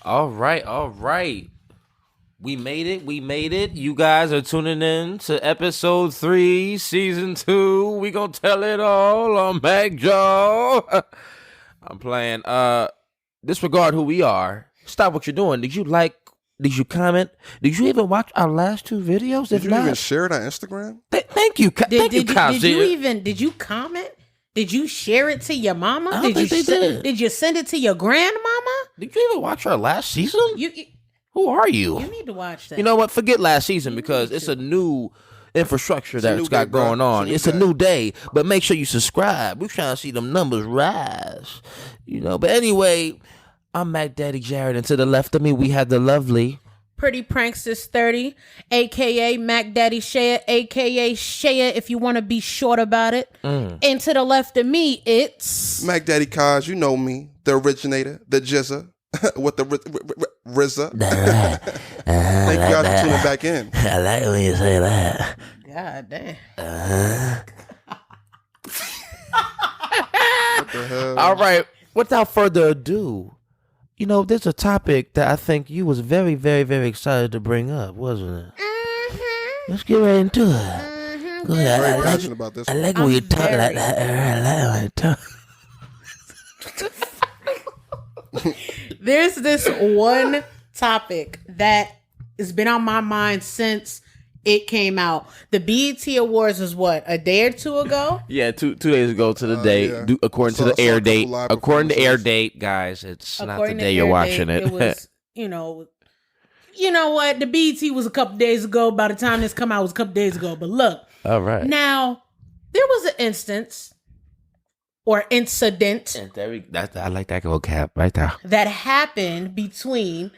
All right. We made it. You guys are tuning in to episode 3, season 2. We gonna tell it all on MackJaw. I'm playing. Disregard who we are. Stop what you're doing. Did you comment? Did you even watch our last 2 videos? Did you even share it on Instagram? Thank you. Thank you, Cops. Did you comment? Did you share it to your mama? I don't think they did. Did you send it to your grandmama? Did you even watch our last season? Who are you? You need to watch that. You know what? Forget last season because it's a new infrastructure that's got going on. It's a new day. But make sure you subscribe. We're trying to see them numbers rise. But anyway, I'm Mac Daddy Jared, and to the left of me, we have the lovely Pretty Pranksters 30, a.k.a. Mac Daddy Shea, a.k.a. Shea if you want to be short about it. And to the left of me, it's Mac Daddy Kaj, you know me, the originator, the jizzer, with the RZA. Thank you guys for tuning back in. I like when you say that. God damn. What the hell? All right. Without further ado, there's a topic that I think you was very, very, very excited to bring up, wasn't it? Mm-hmm. Let's get right into it. Mm-hmm. Go ahead. Very passionate about this. I like when you talk like that. I like when you talk. There's this one topic that has been on my mind since it came out. The BET Awards was what, a day or 2 ago? Yeah, 2 days ago to the date, yeah. according to the air date. According to air date, guys, it's not the day you're watching it. It was, you know what? The BET was a couple days ago. By the time this come out, it was a couple days ago. But look, all right. Now there was an instance or incident. I like that vocab right there. That happened between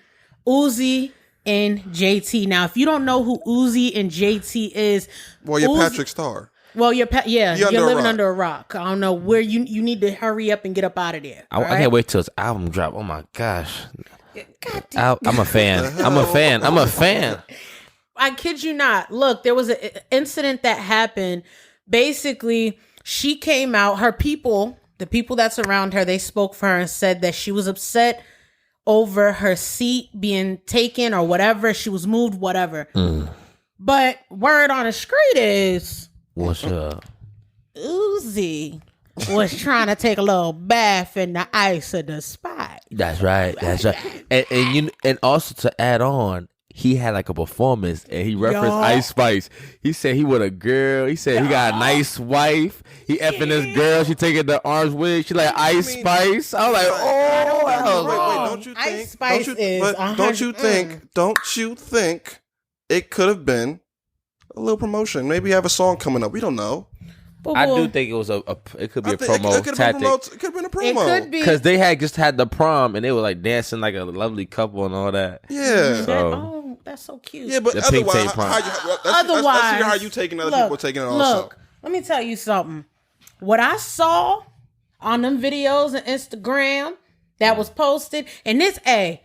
Uzi and JT. Now, if you don't know who Uzi and JT is, well, you're Patrick Starr. Well, you're living under a rock. I don't know where you need to hurry up and get up out of there. I can't wait till his album drop. Oh my gosh, God I'm a fan. I'm a fan. I kid you not. Look, there was an incident that happened. Basically, she came out. Her people, the people that's around her, they spoke for her and said that she was upset over her seat being taken or whatever. She was moved, whatever. But word on the street is, what's up? Uzi was trying to take a little bath in the ice of the spot. That's right. And also to add on, he had like a performance and he referenced Ice Spice. He said he with a girl. He said he got a nice wife. He effing this girl. She taking the orange wig. She like Ice Spice. I was like, wait, don't you think? Ice Spice Don't you think it could have been a little promotion? Maybe you have a song coming up. We don't know. I do think it was it could be a promo tactic. It could have been a promo. It could be. Because they had just had the prom and they were like dancing like a lovely couple and all that. Yeah. Oh, that's so cute. Yeah, but The pink otherwise, tape prom. let's hear how you taking other people taking it also. Look, let me tell you something. What I saw on them videos and Instagram that was posted, and I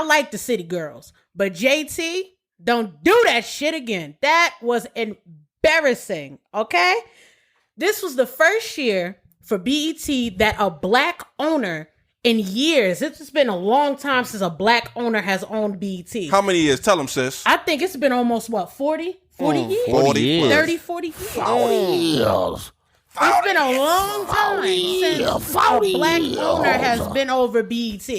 like the City Girls, but JT, don't do that shit again. That was embarrassing, okay? This was the first year for BET that a black owner in years, it's been a long time since a black owner has owned BET. How many years? Tell them, sis. I think it's been almost, 40 years? 40 years. 30, 40 years. 40 years. It's been a long time since a black owner has been over BET.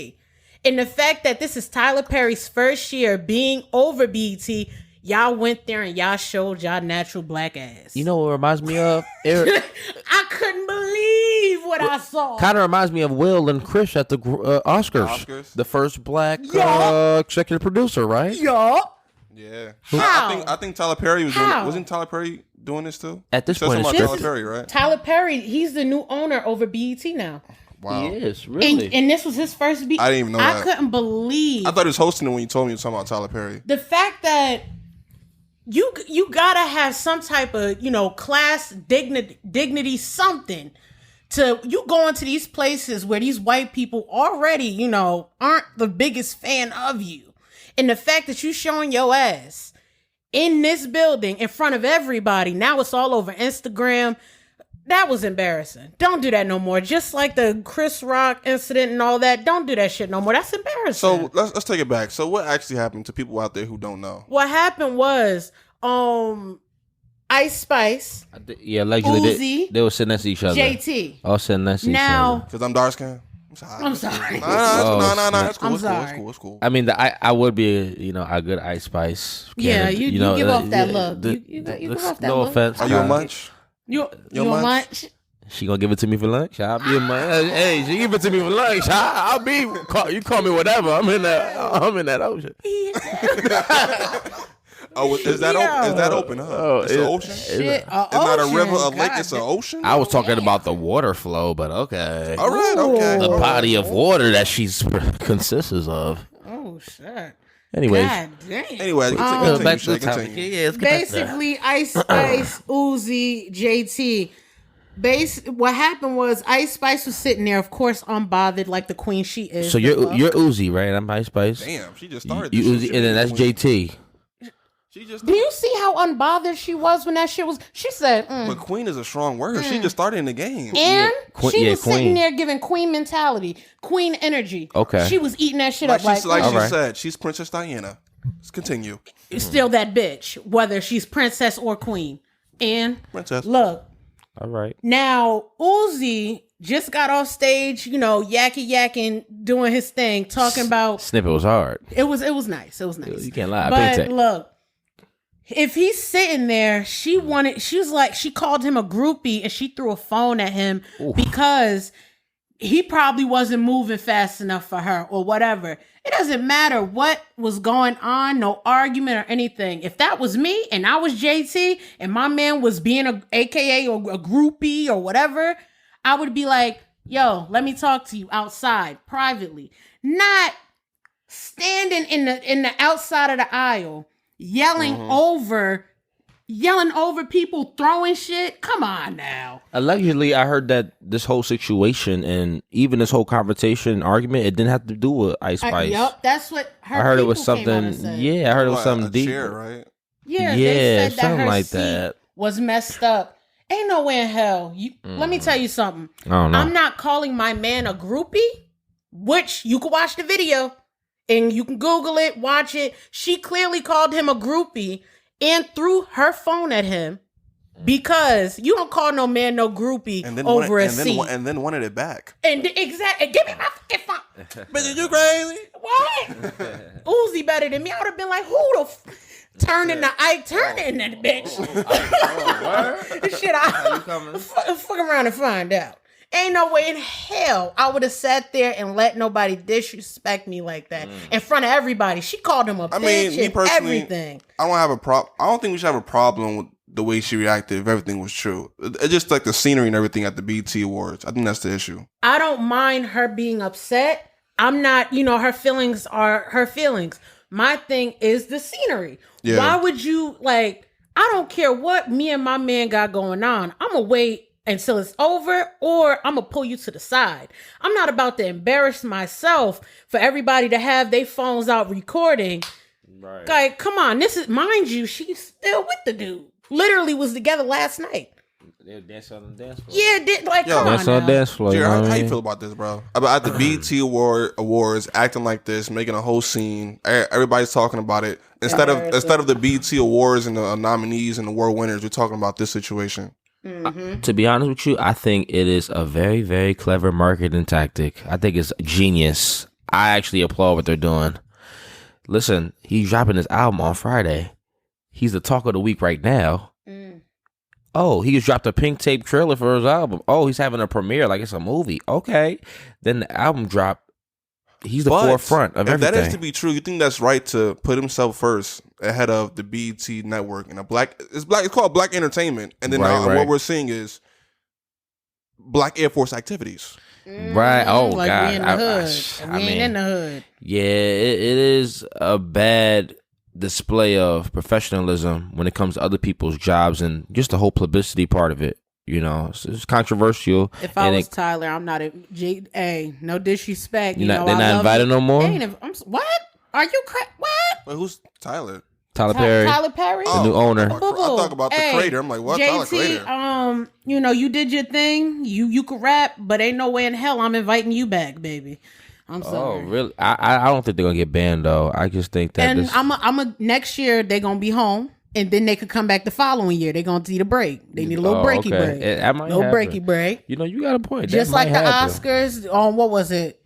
And the fact that this is Tyler Perry's first year being over BET, y'all went there and y'all showed y'all natural black ass. You know what it reminds me of? I couldn't believe what I saw. Kind of reminds me of Will and Chris at the Oscars. The first black executive producer, right? Yup. Yeah. How? I think Tyler Perry was doing it. Wasn't Tyler Perry doing this too? At this point, it's Tyler Perry, right? Tyler Perry, he's the new owner over BET now. Wow. He is, really. And this was his first BET. I didn't even know that. I couldn't believe. I thought he was hosting it when you told me you were talking about Tyler Perry. The fact that you gotta have some type of, class, dignity, something. You go into these places where these white people already, aren't the biggest fan of you. And the fact that you showing your ass in this building in front of everybody, now it's all over Instagram. That was embarrassing. Don't do that no more. Just like the Chris Rock incident and all that. Don't do that shit no more. That's embarrassing. So let's take it back. So what actually happened to people out there who don't know? What happened was, Ice Spice, allegedly Uzi, they were sitting next to each other. JT. All sitting next to each other. Because I'm dark skinned. I'm sorry. No, it's cool. I'm It's sorry. cool. It's cool. I mean, I would be a good Ice Spice. Yeah, you give off that look. You give off that no look. offense. Are you a munch? You a munch? She gonna give it to me for lunch? I'll be a munch. Hey, she give it to me for lunch. I'll be. You call me whatever. I'm in that ocean. Oh, is that open? Is that open? Huh? Oh, it's an ocean. Shit, It's not a river, a lake. It's an ocean. I was talking about the water flow, but okay. All right, okay. The body of water that she's consists of. Oh shit. Anyways. God damn. Anyway, Back to the topic. continue. Yeah, let's get back to that. Basically, Ice Spice, Uzi, JT. What happened was Ice Spice was sitting there, of course, unbothered like the queen she is. So you're Uzi, right? I'm Ice Spice. Damn, she just started. You this Uzi, shit. and then that's JT. She just. Do you see how unbothered she was when that shit was? She said, But queen is a strong word. She just started in the game. and she was queen. sitting there giving queen mentality, queen energy. Okay. She was eating that shit up like she Alright. said, she's Princess Diana. Let's continue. still that bitch, whether she's princess or queen. And Princess. look, All right. now Uzi just got off stage, yakking, doing his thing, talking about Snippet was hard. it was nice. It was nice. You can't lie. But Paycheck. look, if he's sitting there, she called him a groupie and she threw a phone at him because he probably wasn't moving fast enough for her or whatever. It doesn't matter what was going on, no argument or anything. If that was me and I was JT and my man was being a AKA or a groupie or whatever, I would be like, yo, let me talk to you outside privately, not standing in the outside of the aisle yelling over people throwing shit. Come on now. Allegedly, I heard that this whole situation and even this whole conversation and argument, it didn't have to do with Ice Spice. Yup, that's what her I heard it was people came out something. and said. Yeah, I heard it was something a deep. chair, right? Yeah, Yeah, they said that something her like seat that. was messed up. Ain't no way in hell. Let me tell you something. I don't know. I'm not calling my man a groupie, which you can watch the video and you can Google it, watch it. She clearly called him a groupie and threw her phone at him because you don't call no man no groupie over a seat. And then wanted it back. And exactly, give me my fucking phone. Bitch, you crazy? What? Uzi better than me. I would have been like, who the turn in the Ike, turn in that bitch. Shit, fuck around and find out. Ain't no way in hell I would have sat there and let nobody disrespect me like that in front of everybody. She called him a bitch me and personally, everything. I don't think we should have a problem with the way she reacted if everything was true. It's just like the scenery and everything at the BET Awards. I think that's the issue. I don't mind her being upset. I'm not, her feelings are her feelings. My thing is the scenery. Yeah. Why would you, I don't care what me and my man got going on. I'm going to wait until it's over or I'm going to pull you to the side. I'm not about to embarrass myself for everybody to have their phones out recording. Right. Like, come on. This is, mind you, she's still with the dude. Literally was together last night. They were dancing on the dance floor. Yeah, come on Dance on the now. dance floor. Jared, You know how what I you mean? feel about this, bro? About the BET Awards acting like this, making a whole scene. Everybody's talking about it. Instead of the BET Awards and the nominees and the award winners, we're talking about this situation. To be honest with you, I think it is a very, very clever marketing tactic. I think it's genius. I actually applaud what they're doing. Listen, he's dropping his album on Friday. He's the talk of the week right now. Oh, he just dropped a pink tape trailer for his album. Oh, he's having a premiere like it's a movie. Okay. Then the album drop. He's the forefront of everything. If that is to be true, you think that's right to put himself first ahead of the BET network and it's called Black Entertainment. And then Right. what we're seeing is Black Air Force activities. Right. Oh, like God. we in the hood. We ain't in the hood. Yeah, it is a bad display of professionalism when it comes to other people's jobs and just the whole publicity part of it. It's controversial. If I was Tyler, I'm not no disrespect. They're not invited no more? What? Are you what? Wait, who's Tyler? Tyler Perry. Tyler Perry? The new owner. I talk about the creator. I'm like, what? Tyler JT, creator? you did your thing. You could rap, but ain't no way in hell I'm inviting you back, baby. I'm sorry. Oh, really? I don't think they're gonna get banned though. I just think that. And next year they're gonna be home, and then they could come back the following year. They're gonna need a break. They need a little breaky break. That might little happen. breaky break. You got a point. Just That like might the happen. Oscars on what was it?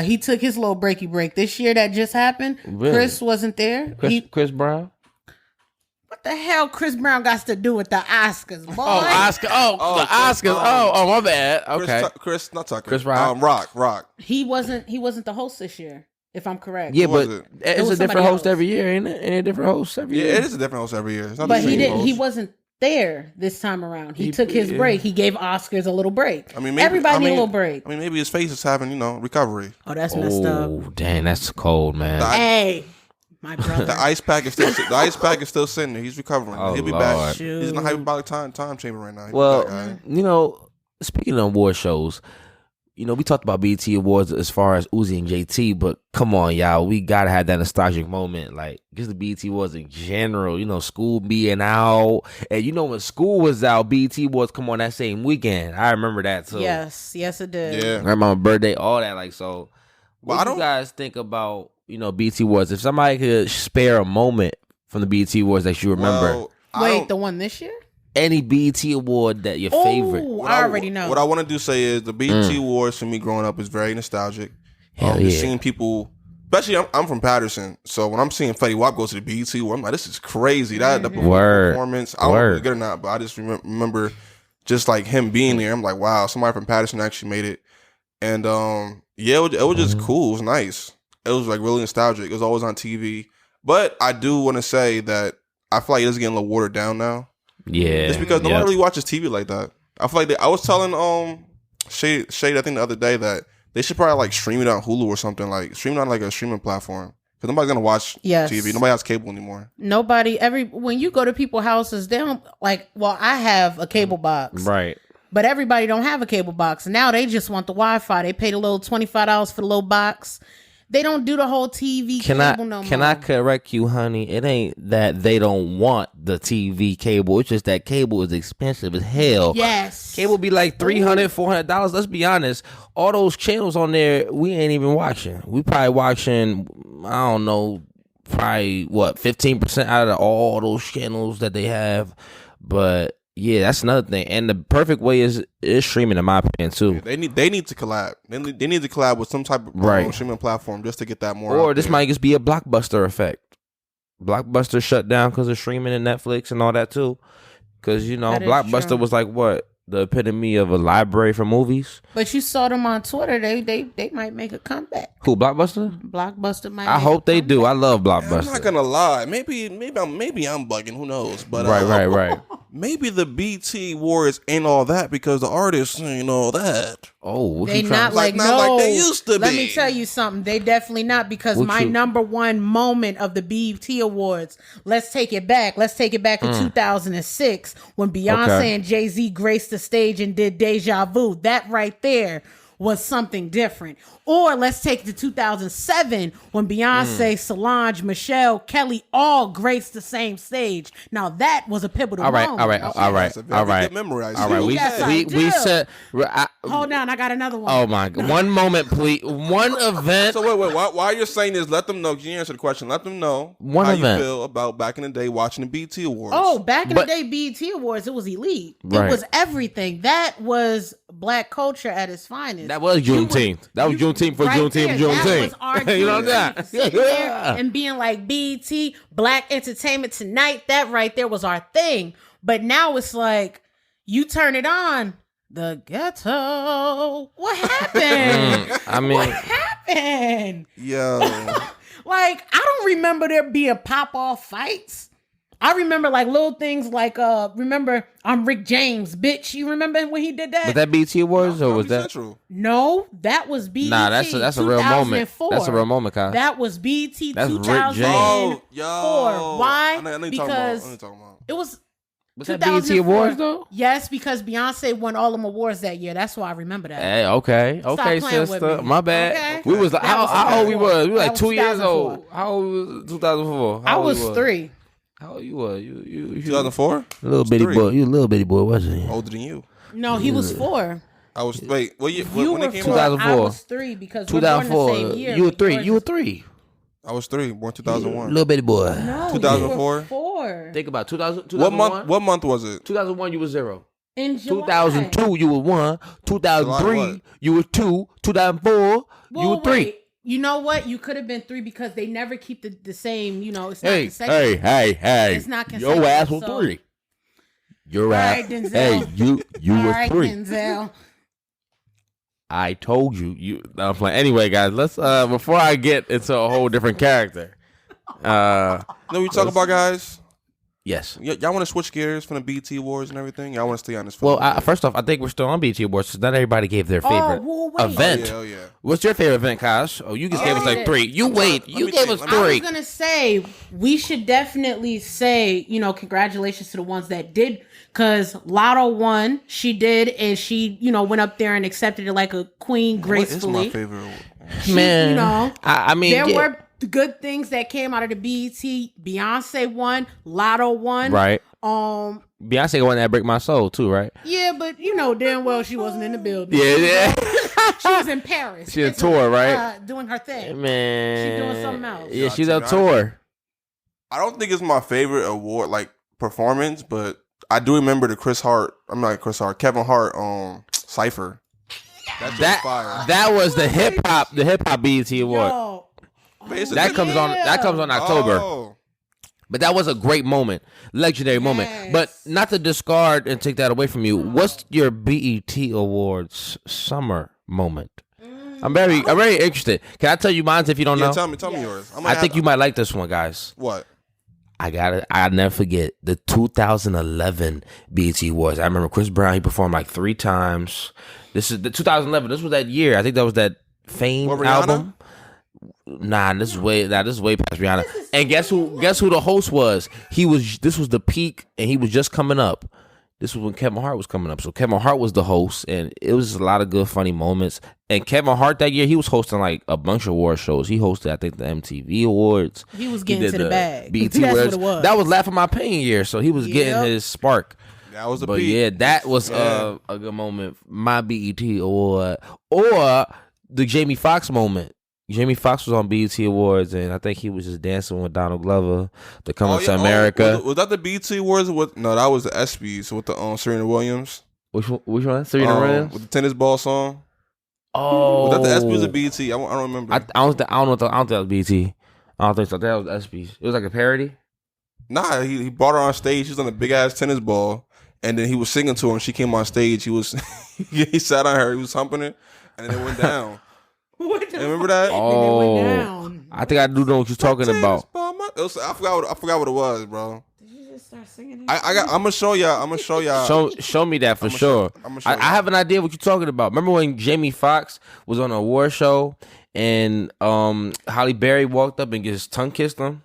He took his little breaky break this year. That just happened. Really? Chris wasn't there. Chris Brown. What the hell Chris Brown got to do with the Oscars, boy? Oh, Oscar. Oh, the Oscars. My bad. Okay. Chris, not Tucker. Chris Rock. Rock. He wasn't the host this year, if I'm correct. Yeah, Who but was it? it's was a different somebody host else. every year, ain't it? Ain't it a different host every year? Yeah, it is a different host every year. It's not But the he same host. He wasn't there this time around. He took his break. He gave Oscars a little break. I mean, maybe, everybody need a little break. I mean, maybe his face is having, recovery. Oh, that's messed up. Oh, dang, that's cold, man. Hey, my brother. The ice pack is still sitting there. He's recovering. Oh, He'll be Lord. back. Shoot. He's in the hyperbolic time chamber right now. He'll be Well, back, all right? speaking of award shows, we talked about BET Awards as far as Uzi and JT, but come on, y'all, we gotta have that nostalgic moment, like just the BET Awards in general. School being out, and when school was out, BET Awards come on that same weekend. I remember that too. Yes, it did. I Yeah. remember my birthday, all that. Like, so, Well, what do you guys think about BET Awards? If somebody could spare a moment from the BET Awards that you remember, Well, I Wait, don't- the one this year? any BET Award that your favorite. Oh, I already know. What I want to do say is the BET Awards for me growing up is very nostalgic. Hell Just yeah. seeing people, especially I'm from Patterson, so when I'm seeing Fetty Wap go to the BET Award, I'm like, this is crazy. That the Word. performance, I don't know if Word. it's good or not, but I just remember just like him being there. I'm like, wow, somebody from Patterson actually made it, and it was just cool. It was nice. It was like really nostalgic. It was always on TV, but I do want to say that I feel like it's getting a little watered down now. Yeah, Just because nobody Yep. really watches TV like that. I feel like I was telling Shade I think the other day that they should probably like stream it on Hulu or something, like stream it on like a streaming platform, because nobody's gonna watch Yes. TV. Nobody has cable anymore. Nobody, when you go to people's houses, they don't I have a cable box. Right. But everybody don't have a cable box. Now they just want the Wi-Fi. They paid a little $25 for the little box. They don't do the whole TV cable no more. Can I correct you, honey? It ain't that they don't want the TV cable. It's just that cable is expensive as hell. Yes. Cable be like $300, $400. Let's be honest. All those channels on there, we ain't even watching. We probably watching, I don't know, probably 15% out of all those channels that they have. But yeah, that's another thing. And the perfect way is streaming, in my opinion, too. They need to collab. They need to collab with some type of Right. streaming platform just to get that more. Or out this there. might just be a Blockbuster effect. Blockbuster shut down because of streaming and Netflix and all that too. Because That is Blockbuster true. was like what, the epitome of a library for movies. But you saw them on Twitter. They might make a comeback. Who, Blockbuster? Blockbuster might. I make hope a they do. I love I'm not Blockbuster. gonna lie. Maybe I'm bugging. Who knows? But Right. maybe the BT Awards ain't all that because the artists ain't all that. Oh, what They you trying? not like Not no. like they used to Let be. me tell you something. They definitely not, because What my you- number one moment of the BET Awards. Let's take it back. Let's take it back to 2006 when Beyonce Okay. and Jay-Z graced the stage and did Deja Vu. That right there was something different. Or let's take it to 2007 when Beyonce, Solange, Michelle, Kelly all graced the same stage. Now that was a pivotal All right. moment. That's a very good memory, I see. All right. Yes, I We do. said. Hold on, I got another one. Oh my God! One moment, please. One event. So wait. Why you're saying this? Let them know. You answer the question. Let them know One how event. you feel about back in the day watching the BT Awards. Oh, back in But- the day, BET Awards, it was elite. Right. It was everything. That was black culture at its finest. That was Juneteenth. That was Juneteenth for Juneteenth. That was our You know that? Juneteenth. Sitting there and being like BET, Black Entertainment Tonight. That right there was our thing. But now it's like you turn it on, the ghetto. What happened? I mean, What happened? Yo. Like, I don't remember there being pop-off fights. I remember like little things like remember I'm Rick James, bitch. You remember when he did that? was that BT Awards or was Comedy that? Central. No, that was BET. Nah, that's a real moment. 2004. That's a real moment, Kyle. That was BET That's Rick 2004. James. Oh, yo. Why? I know you're talking Because about. I know you're talking about. it was Was that 2004. BET Awards though? Yes, because Beyonce won all them awards that year. That's why I remember that. Hey, okay, Stop okay, playing with sister. me. My bad. Okay. We was like, That was how old we was? We were That like was 2 years 2004. old. How old was 2004? I was 3. How old you were? You 2004? little bitty boy. You a little bitty boy, wasn't you? Older than you. No, he was 4. I was wait. What year? You When were it came 4. out? 2004. I was 3 because we're born the same year. You were but 3. yours You were is- 3. I was 3. Born 2001. Little bitty boy. No, 2004? you were 4. Think about 2000. What 2001? month? What month was it? 2001, you were 0. In July. 2002, you were 1. 2003, July what? you were 2. 2004, you Well, were 3. wait. You know what? You could have been 3 because they never keep the same. You know, it's not Hey, consecutive. hey. It's not Your ass was consecutive, so- 3. Your All ass. right, Denzel. Hey, you All were right, 3. Denzel. I told you. No, I'm playing. Anyway, guys, let's before I get into a whole different character. You know what we talk about, guys? Yes. Y'all want to switch gears from the BT Awards and everything? Y'all want to stay on this? Well, first off, I think we're still on BT Awards. So not everybody gave their favorite well, wait. event. Oh, yeah. What's your favorite event, Kosh? Oh, you just gave us like 3. You wait. Let You me gave think. us I was 3. gonna say we should definitely say, congratulations to the ones that did, because Lotto won. She did, and she, went up there and accepted it like a queen gracefully. What is my favorite award? Man, I mean, there yeah. were good things that came out of the BET. Beyonce won, Lotto won, Right. Beyonce Beyonce won that Break My Soul too, right? Yeah, but damn well she wasn't in the building. Yeah. She was in Paris. She on tour, right? Doing her thing. Man, She doing something else. Yeah, she's To on be tour. I don't think it's my favorite award, like performance, but I do remember the Kevin Hart Cypher. That's fire. That was the hip hop BET award. Yo, Basically- That comes on October. Oh. But that was a great moment, legendary moment. But not to discard and take that away from you. What's your BET Awards summer moment? I'm very interested. Can I tell you mine if you don't know? Tell me yours. I think you might like this one, guys. What? I'll never forget the 2011 BET Awards. I remember Chris Brown, he performed like 3 times. This is the 2011. This was that year. I think that was that Fame What, Rihanna? album. Nah, this is way past Rihanna. And guess who the host was? This was the peak, and he was just coming up. This was when Kevin Hart was coming up. So Kevin Hart was the host, and it was a lot of good, funny moments. And Kevin Hart that year, he was hosting like a bunch of award shows. He hosted, I think, the MTV Awards. He was getting did to the bag. BET That's Awards. what it was. That was Laughing My Pain year, so he was getting his spark. That was the But peak. yeah, that was a good moment. My BET Award. Or the Jamie Foxx moment. Jamie Foxx was on BET Awards, and I think he was just dancing with Donald Glover to Come Up to America. Was that the BT Awards? No, that was the ESPYs with the Serena Williams. Which one? Serena Williams? With the tennis ball song. Oh, Was that the ESPYs or BT? I don't remember. I don't think that was BET. I don't think so. That was ESPYs. It was like a parody. Nah, he brought her on stage. She was on a big ass tennis ball, and then he was singing to her. And she came on stage. He sat on her. He was humping it, and then it went down. Remember that? Oh, I think I do know what you're talking about. I forgot what it was, bro. Did you just start singing? I'm gonna show y'all. Show me that for sure. I have an idea what you're talking about. Remember when Jamie Foxx was on an award show and Halle Berry walked up and his tongue kissed him?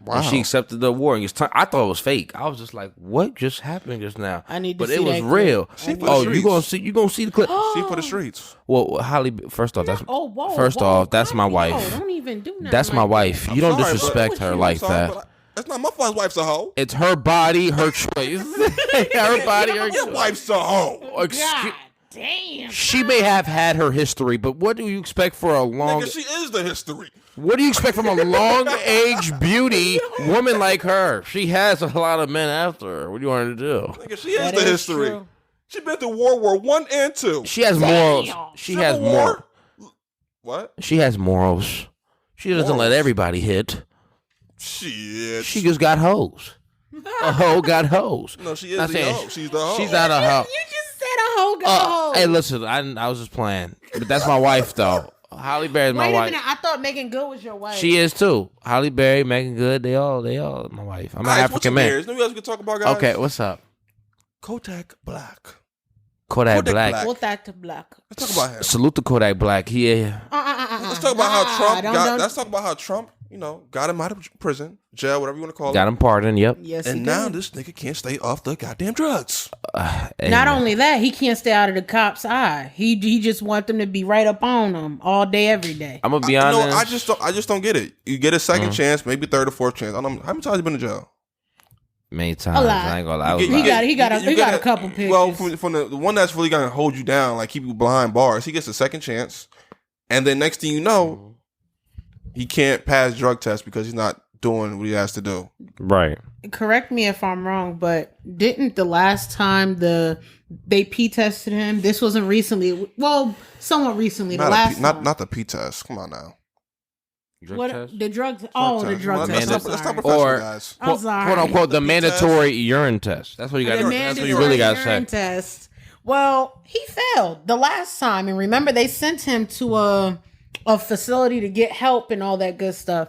Wow. And she accepted the award. And his tongue, I thought it was fake. I was just like, "What just happened just now?" I need to but see it was that clip. real. She for the Oh, streets. you gonna see the clip? She for the streets. Well, Halle. First off, that's Whoa, off, that's my Yo, wife. don't even do nothing. That's my like wife. that. You don't sorry, but- disrespect her like that. That's not my wife's a hoe. It's her body, her choice. Her body, her Your choice. wife's a hoe. God damn. She may have had her history, but what do you expect for a long? Nigga, she is the history. What do you expect from a long-age beauty woman like her? She has a lot of men after her. What do you want her to do? Nigga, she is That the is history. true. She been through World War I and II. She has morals. She has Civil more. War? What? She has morals. She doesn't let Morals? everybody hit. Shit. She just got hoes. A hoe got hoes. No, she is Not the saying- hoe. She's the hoe. She's not a hoe. You just said a hoe go. Hey, listen, I was just playing, but that's my wife though. Halle Berry's my Wait a wife. minute. I thought Megan Good was your wife. She is too. Halle Berry, Megan Good, they all my wife. I'm an Guys, what's African your man. beers? Know what else we can talk about, guys? Okay, what's up? Kodak Black. Kodak Kodak Black. Black. Both that to black. Let's talk about him. Salute to Kodak Black. Yeah. Let's talk about how Trump don't- Let's talk about how Trump, got him out of prison, jail, whatever you want to call it. Got him pardoned. Yep. Yes, And he now did. this nigga can't stay off the goddamn drugs. Not only that, he can't stay out of the cop's eye. He just want them to be right up on him all day, every day. I'm gonna be honest. No, I just don't get it. You get a second chance, maybe third or fourth chance. I don't know how many times you been in jail. many times. A lot. I ain't gonna lie. He got a couple pictures. Well, from the one that's really gonna hold you down, like keep you behind bars, he gets a second chance, and then next thing you know, he can't pass drug tests because he's not doing what he has to do. Right. Correct me if I'm wrong, but didn't the last time they P tested him? This wasn't recently. Well, somewhat recently. Not the P test. Come on now. Drug test? The drugs? The drug test. Let's not professional, Or guys. I'm sorry. quote unquote the mandatory urine test. That's what you got. That's what you really got to say. Test. Well, he failed the last time, and remember they sent him to a facility to get help and all that good stuff.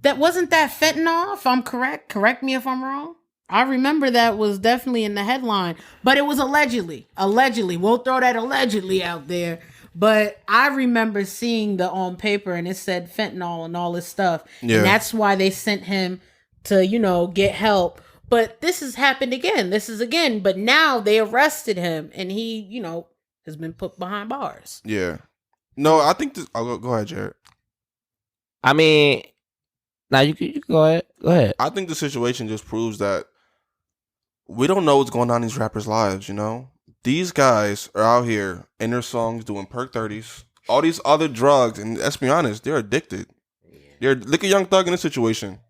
That wasn't that fentanyl, if I'm correct. Correct me if I'm wrong. I remember that was definitely in the headline, but it was allegedly. Allegedly, we'll throw that allegedly out there. But I remember seeing the on paper and it said fentanyl and all this stuff. Yeah. And that's why they sent him to, get help. But this has happened again. But now they arrested him and he, has been put behind bars. Yeah. No, I think this. I'll go ahead, Jared. I mean, now you can go ahead. Go ahead. I think the situation just proves that we don't know what's going on in these rappers' lives, These guys are out here in their songs doing perk 30s, all these other drugs, and let's be honest, they're addicted. Look at Young Thug in this situation.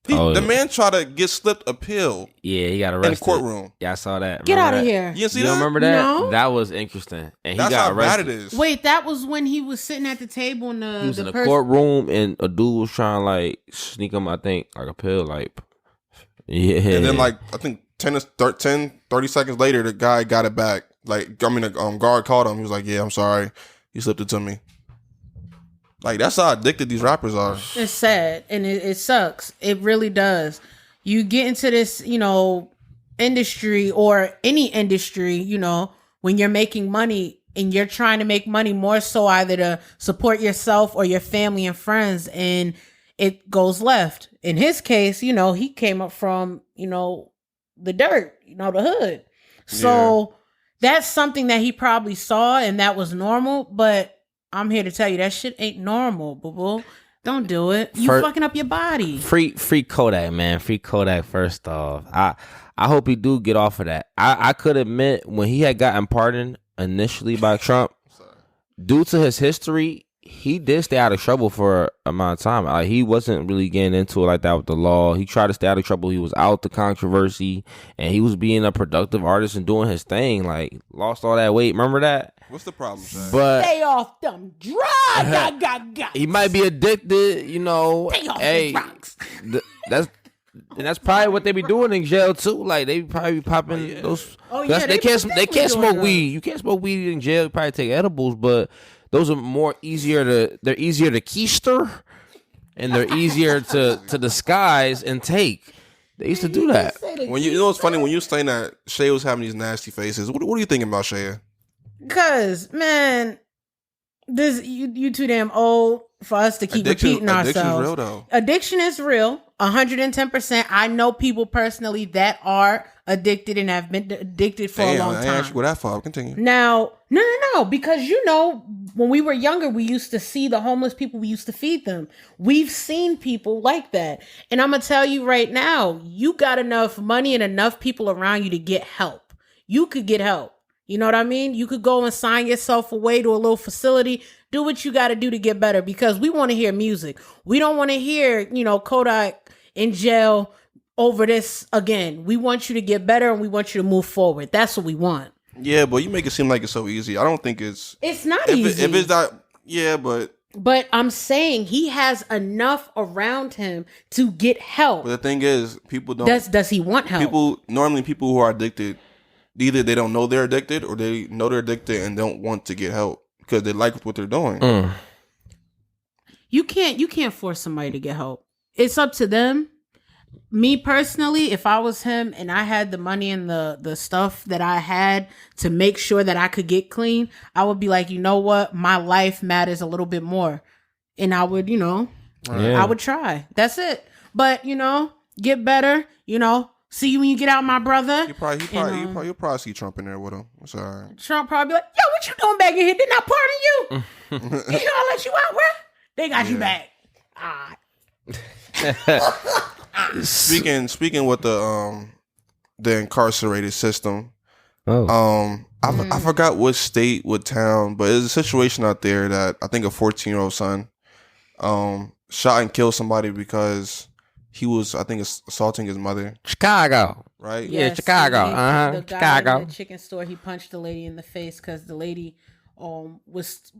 The man tried to get slipped a pill. Yeah, he got arrested in the courtroom. Yeah, I saw that. Get out of here. You see that? Remember that? No. That was interesting. And That's he got how arrested. bad it is. Wait, that was when he was sitting at the table and he was in a courtroom and a dude was trying to sneak him, I think, like a pill, yeah. And then I think 30 seconds later, the guy got it back. The guard called him. He was like, "Yeah, I'm sorry. He slipped it to me." That's how addicted these rappers are. It's sad and it sucks. It really does. You get into this, industry or any industry, when you're making money and you're trying to make money more so either to support yourself or your family and friends, and it goes left. In his case, he came up from, the dirt, the hood. So that's something that he probably saw and that was normal, but I'm here to tell you that shit ain't normal, boo-boo. Don't do it. You fucking up your body. Free Kodak, man. Free Kodak first off. I hope he do get off of that. I could admit when he had gotten pardoned initially by Trump, due to his history, he did stay out of trouble for an amount of time. He wasn't really getting into it like that with the law. He tried to stay out of trouble. He was out the controversy, and he was being a productive artist and doing his thing. Lost all that weight. Remember that? What's the problem, Shaq? But stay off them drugs. He might be addicted, Stay off them drugs. That's probably what they be doing in jail too. They probably be popping those. Oh yeah, they can't smoke weed. You can't smoke weed in jail. You probably take edibles, but those are easier to keister, and they're easier to disguise and take. They used to do that. When what's funny, when you was saying that Shay was having these nasty faces, what are you thinking about Shay? Cause man, this you too damn old for us to keep repeating ourselves. Addiction is real though. Addiction is real, 110%. I know people personally that are addicted and have been addicted for a long time. I asked you what that for. Continue. Now, no, because when we were younger, we used to see the homeless people. We used to feed them. We've seen people like that, and I'm gonna tell you right now, you got enough money and enough people around you to get help. You could get help. You know what I mean? You could go and sign yourself away to a little facility. Do what you got to do to get better, because we want to hear music. We don't want to hear, Kodak in jail over this again. We want you to get better and we want you to move forward. That's what we want. Yeah, but you make it seem like it's so easy. I don't think it's not easy. If it's not, yeah, but I'm saying he has enough around him to get help. But the thing is, people don't. Does he want help? People who are addicted, either they don't know they're addicted or they know they're addicted and don't want to get help because they like what they're doing. You can't force somebody to get help. It's up to them. Me personally, if I was him and I had the money and the stuff that I had to make sure that I could get clean, I would be like, you know what? My life matters a little bit more. And I would, I would try. That's it. But, get better, see you when you get out, my brother. You'll probably see Trump in there with him. It's all right. Trump probably be like, yo, what you doing back in here? Didn't I pardon you? I'll let you out, bro. They got you back. All right. Speaking with the incarcerated system. Oh. I forgot what state, what town, but there's a situation out there that I think a 14-year-old son shot and killed somebody because he was, I think, assaulting his mother. Chicago. Right? Yeah, Chicago. The guy Chicago. in the chicken store, he punched the lady in the face because the lady was.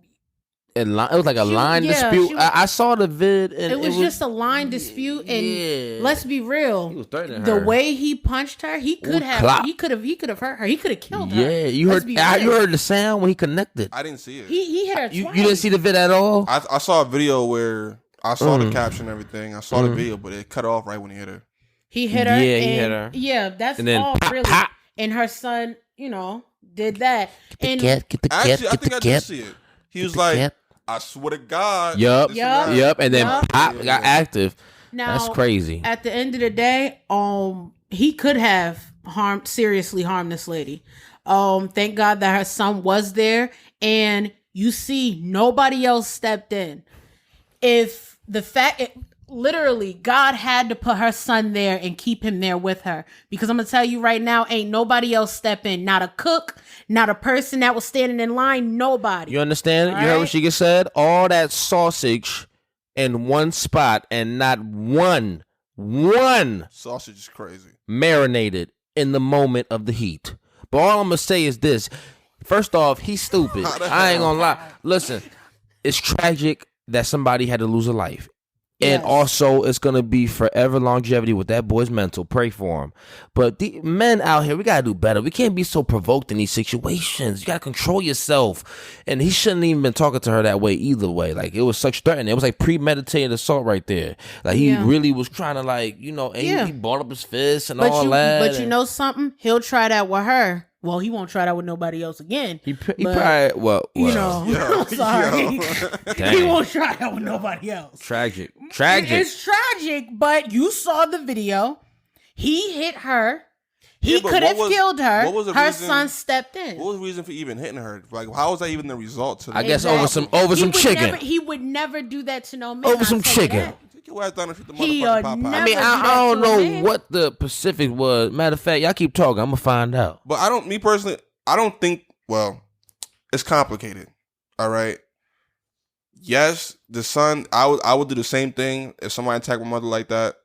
It was like a line dispute. I saw the vid. And it was just a line dispute, and let's be real. He was threatening the her. way he punched her, he could have hurt her. He could have killed her. Yeah, you heard the sound when he connected. I didn't see it. He hit her twice. You didn't see the vid at all? I saw a video where I saw the caption and everything. I saw the video, but it cut off right when he hit her. He hit her. Yeah, he hit her. Yeah, that's and then all pop, really. Pop. And her son, did that. Get the cat. Actually, I think I did see it. He was like, I swear to God. Yup. And then Pop got active. Now, that's crazy. At the end of the day, he could have seriously harmed this lady. Thank God that her son was there, and you see nobody else stepped in. If the fact literally God had to put her son there and keep him there with her, because I'm gonna tell you right now, ain't nobody else step in. Not a cook, not a person that was standing in line. Nobody. You understand? You heard what she just said? All that sausage in one spot, and not one sausage is crazy. Marinated in the moment of the heat. But all I'm gonna say is this: first off, he's stupid. I ain't gonna lie. Listen, it's tragic that somebody had to lose a life. And also, it's going to be forever longevity with that boy's mental. Pray for him. But the men out here, we got to do better. We can't be so provoked in these situations. You got to control yourself. And he shouldn't even been talking to her that way either way. Like, it was such threatening. It was like premeditated assault right there. Like, he really was trying to, like, and he balled up his fist and all that. But you know something? He'll try that with her. Well, he won't try that with nobody else again. He probably, I'm sorry. He won't try that with nobody else. Tragic. It's tragic, but you saw the video. He hit her. He could have killed her. What was the her reason, son stepped in. What was the reason for even hitting her? Like, how was that even the result to that? I guess over some chicken. He would never do that to no man. Over some chicken. Your ass down and shoot the He motherfucking Popeye. I mean, I don't know what the Pacific was. Matter of fact, y'all keep talking. I'm gonna find out. But me personally, I don't think. Well, it's complicated. All right. Yes, the son. I would do the same thing if somebody attacked my mother like that.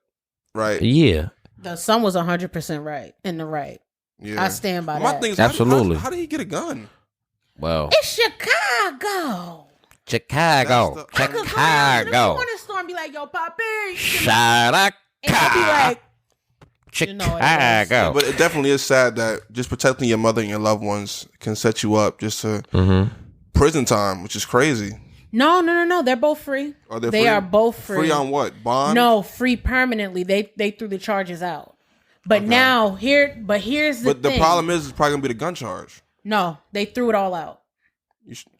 Right. Yeah. The son was 100% right in the right. Yeah. I stand by that. My thing is, absolutely. How did he get a gun? Well, it's Chicago. Chicago. I go in the store and be like, "Yo, Poppy." Chicago. And I'll be like, Chicago. But it definitely is sad that just protecting your mother and your loved ones can set you up just to prison time, which is crazy. No. They're both free. They are both free. Free on what? Bond? No, free permanently. They threw the charges out. But now here's the thing. But the problem is, it's probably gonna be the gun charge. No, they threw it all out.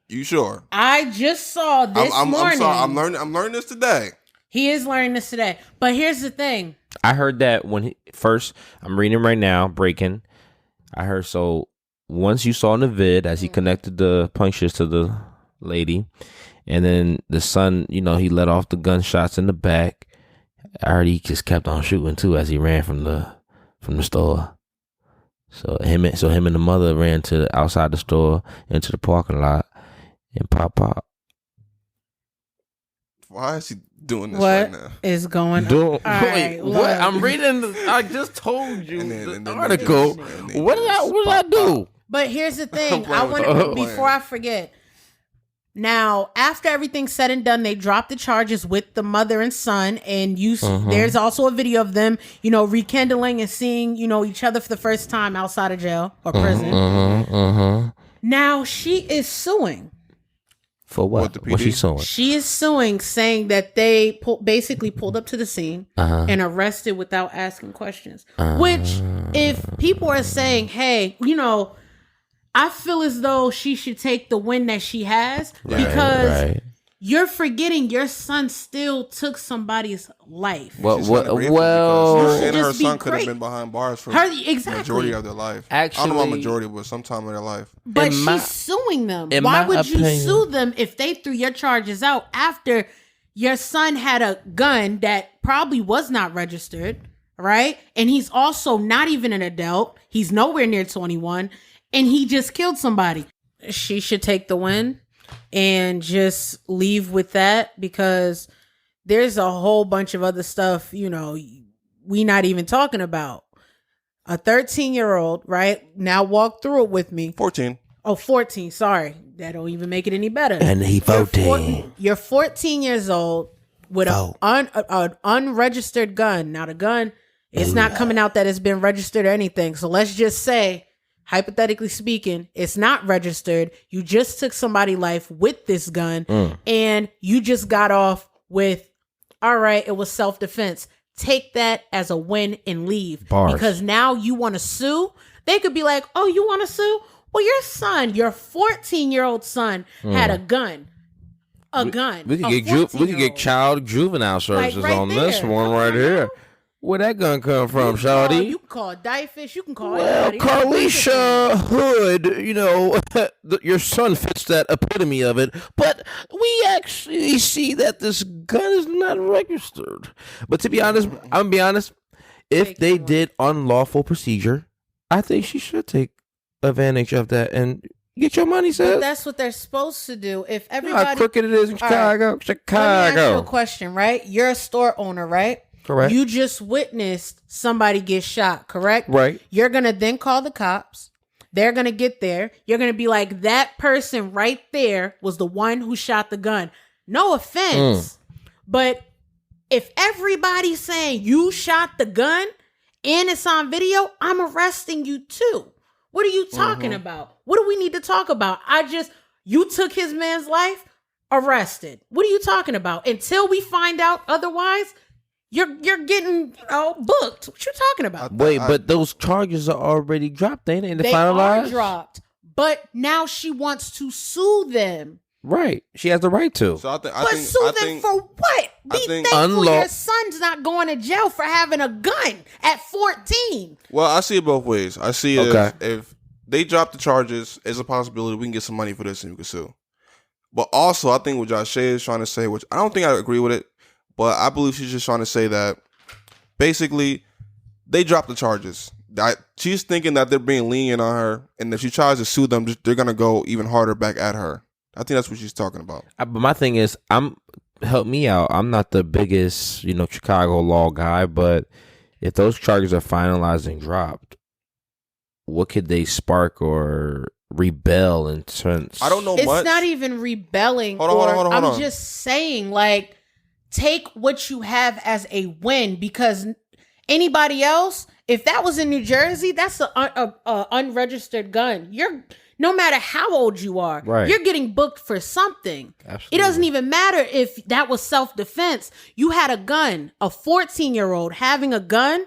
You sure? I just saw this morning. I'm sorry. I'm learning this today. He is learning this today. But here's the thing. I heard that when I'm reading right now, breaking. I heard once you saw in the vid as he connected the punctures to the lady, and then the son, he let off the gunshots in the back. I heard he just kept on shooting too as he ran from the store. So him and the mother ran to outside the store into the parking lot and pop. Why is he doing this right now? What is going on? Wait, right, what? I'm reading. I just told you the article. What did I do? But here's the thing. I want to before I forget. Now, after everything's said and done, they dropped the charges with the mother and son, and there's also a video of them, rekindling and seeing, each other for the first time outside of jail or prison. Now she is suing. For what? What's she suing? She is suing, saying that they basically pulled up to the scene and arrested without asking questions. Which, if people are saying, "Hey, I feel as though she should take the win that she has," because you're forgetting your son still took somebody's life. And her son could have been behind bars for the majority of their life. Actually, I don't know about majority, but sometime of their life. But she's suing them. Why would you sue them if they threw your charges out after your son had a gun that probably was not registered, right? And he's also not even an adult. He's nowhere near 21, and he just killed somebody. She should take the win and just leave with that, because there's a whole bunch of other stuff, you know, we not even talking about. A 13-year-old, right? Now walk through it with me. 14. Oh, 14. Sorry. That don't even make it any better. And he 14. You're 14 years old with an unregistered gun. Now, the gun, it's not coming out that it's been registered or anything. So let's just say, hypothetically speaking, it's not registered. You just took somebody's life with this gun, and you just got off with, all right, it was self-defense. Take that as a win and leave. Bars. Because now you want to sue. They could be like, oh, you want to sue? Well, your son, your 14-year-old son had a gun. We could get child juvenile services right on there. this one right here. Where that gun come from, shawty? You can call Diefish. You can call Well, anybody. Carlisha Hood, you know, your son fits that epitome of it. But we actually see that this gun is not registered. But to be honest, I'm going to be honest, if they did unlawful procedure, I think she should take advantage of that and get your money, sis. But that's what they're supposed to do. If You know everybody... how crooked it is in Chicago. Let me ask you a question, right? You're a store owner, right? Correct. You just witnessed somebody get shot, correct? Right. You're going to then call the cops. They're going to get there. You're going to be like, that person right there was the one who shot the gun. No offense. But if everybody's saying you shot the gun and it's on video, I'm arresting you too. What are you talking about? What do we need to talk about? You took his man's life, arrested. What are you talking about? Until we find out otherwise, you're getting booked. What you talking about? Wait, but those charges are already dropped, ain't they? They are dropped, but now she wants to sue them. Right, she has the right to. So Sue them for what? Be thankful your son's not going to jail for having a gun at 14. Well, I see it both ways. I see it if they drop the charges, there's a possibility we can get some money for this and we can sue. But also, I think what Josh is trying to say, which I don't think I agree with it, but I believe she's just trying to say that basically they dropped the charges. She's thinking that they're being lenient on her, and if she tries to sue them, they're going to go even harder back at her. I think that's what she's talking about. But my thing is, help me out. I'm not the biggest, Chicago law guy, but if those charges are finalized and dropped, what could they spark or rebel in terms? I don't know it's much. It's not even rebelling. Hold on. I'm just saying, like, take what you have as a win, because anybody else, if that was in New Jersey, that's an unregistered gun. No matter how old you are, right, you're getting booked for something. Absolutely. It doesn't even matter if that was self-defense. You had a gun, a 14-year-old having a gun.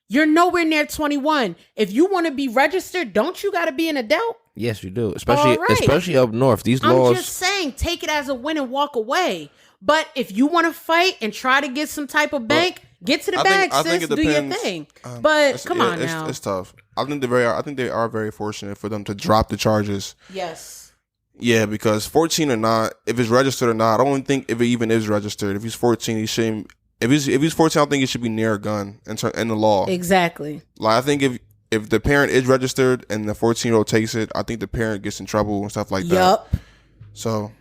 You're nowhere near 21. If you want to be registered, don't you got to be an adult? Yes, you do. Especially up north. These laws. I'm just saying, take it as a win and walk away. But if you want to fight and try to get some type of bank, get to the bag, sis. Do your thing. But come on now. It's tough. I think they are very fortunate for them to drop the charges. Yes. Yeah, because 14 or not, if it's registered or not, I don't think if it even is registered. If he's 14, he shouldn't. If he's 14, I don't think he should be near a gun in the law. Exactly. Like, I think if the parent is registered and the 14-year-old takes it, I think the parent gets in trouble and stuff like that. Yup. So,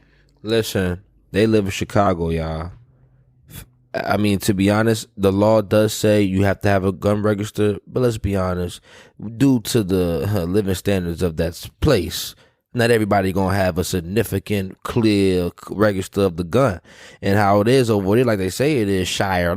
listen, they live in Chicago, y'all. I mean, to be honest, the law does say you have to have a gun registered, but let's be honest, due to the living standards of that place, not everybody gonna have a significant, clear register of the gun. And how it is over there, like they say it is, Shire.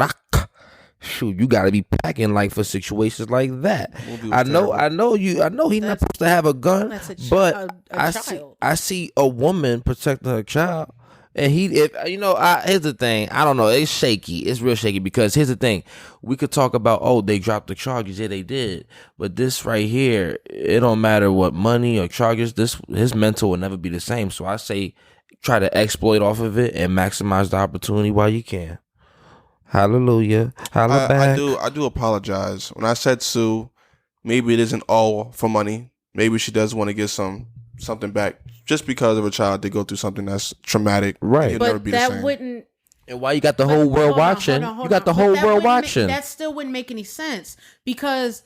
Shoot, you gotta be packing like for situations like that. I know he's not supposed to have a gun, but I see a woman protecting her child. And here's the thing. I don't know. It's shaky. It's real shaky because here's the thing. We could talk about, they dropped the charges. Yeah, they did. But this right here, it don't matter what money or charges. His mental will never be the same. So I say try to exploit off of it and maximize the opportunity while you can. Hallelujah. Holla back. I do apologize. When I said sue, maybe it isn't all for money. Maybe she does want to get something back just because of a child did go through something that's traumatic. Right. But that wouldn't And why you got the whole world watching? You got the whole world watching. That still wouldn't make any sense because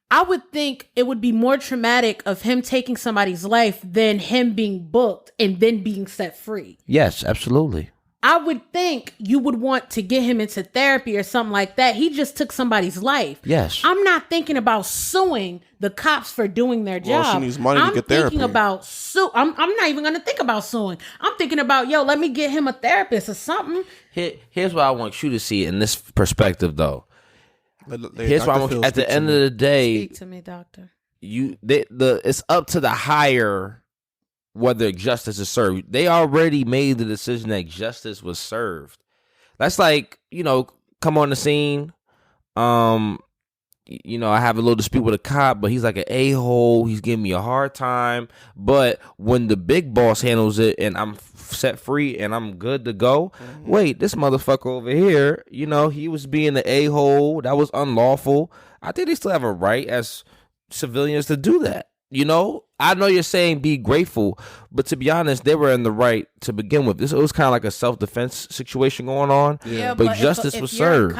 I would think it would be more traumatic of him taking somebody's life than him being booked and then being set free. Yes, absolutely. I would think you would want to get him into therapy or something like that. He just took somebody's life. Yes. I'm not thinking about suing the cops for doing their job. Well, she needs money to get therapy. I'm thinking about I'm not even going to think about suing. I'm thinking about, let me get him a therapist or something. Here's what I want you to see in this perspective, though. Here's what I want you, at the end of the day. Speak to me, doctor. It's up to the higher whether justice is served. They already made the decision that justice was served. That's like, come on the scene. I have a little dispute with a cop, but he's like an a-hole. He's giving me a hard time. But when the big boss handles it and I'm set free and I'm good to go, wait, this motherfucker over here, he was being the a-hole. That was unlawful. I think they still have a right as civilians to do that. I know you're saying be grateful, but to be honest, they were in the right to begin with. It was kind of like a self-defense situation going on, but justice was served.